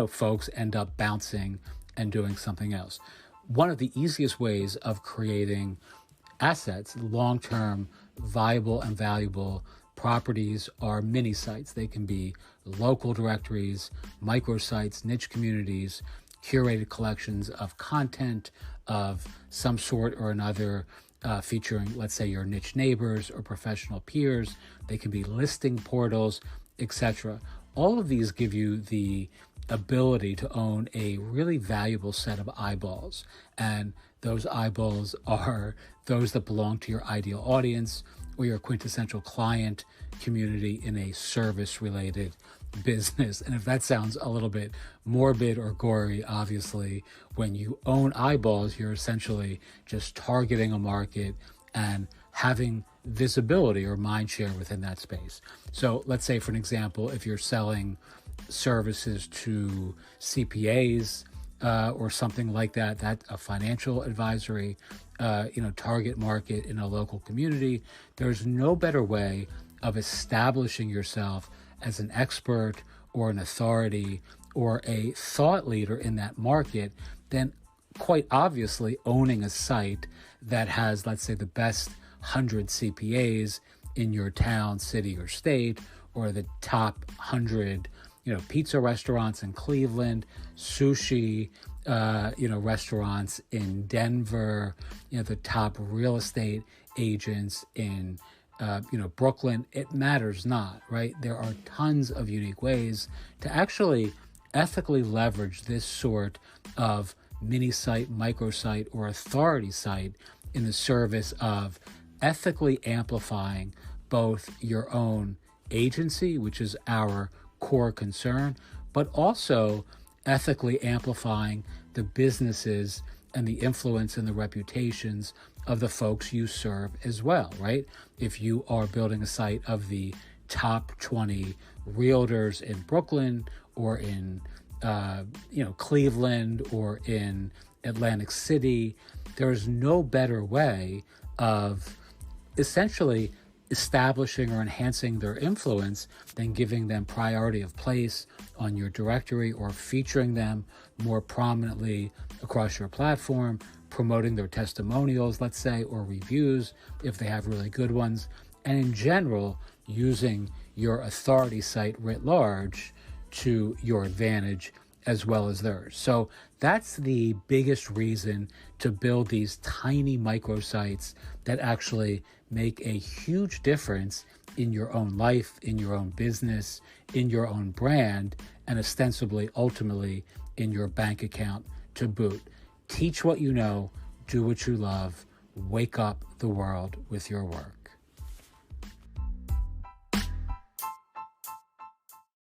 folks end up bouncing and doing something else. One of the easiest ways of creating assets, long-term, viable and valuable properties, are mini sites. They can be local directories, microsites, niche communities, curated collections of content of some sort or another, featuring, let's say, your niche neighbors or professional peers. They can be listing portals, etc. All of these give you the ability to own a really valuable set of eyeballs. And those eyeballs are those that belong to your ideal audience or your quintessential client community in a service-related business. And if that sounds a little bit morbid or gory, obviously, when you own eyeballs, you're essentially just targeting a market and having visibility or mind share within that space. So let's say, for an example, if you're selling services to CPAs or something like that, that a financial advisory, target market in a local community, there's no better way of establishing yourself as an expert or an authority or a thought leader in that market than quite obviously owning a site that has, let's say, the best 100 CPAs in your town, city, or state, or the top 100, pizza restaurants in Cleveland, sushi, restaurants in Denver, the top real estate agents in Brooklyn. It matters not, right? There are tons of unique ways to actually ethically leverage this sort of mini site, microsite, or authority site in the service of ethically amplifying both your own agency, which is our core concern, but also ethically amplifying the businesses and the influence and the reputations of the folks you serve as well, right? If you are building a site of the top 20 realtors in Brooklyn or in Cleveland or in Atlantic City, there's no better way of essentially establishing or enhancing their influence than giving them priority of place on your directory or featuring them more prominently across your platform, promoting their testimonials, let's say, or reviews if they have really good ones, and in general, using your authority site writ large to your advantage as well as theirs. So that's the biggest reason to build these tiny microsites that actually make a huge difference in your own life, in your own business, in your own brand, and ostensibly, ultimately, in your bank account to boot. Teach what you know, do what you love, wake up the world with your work.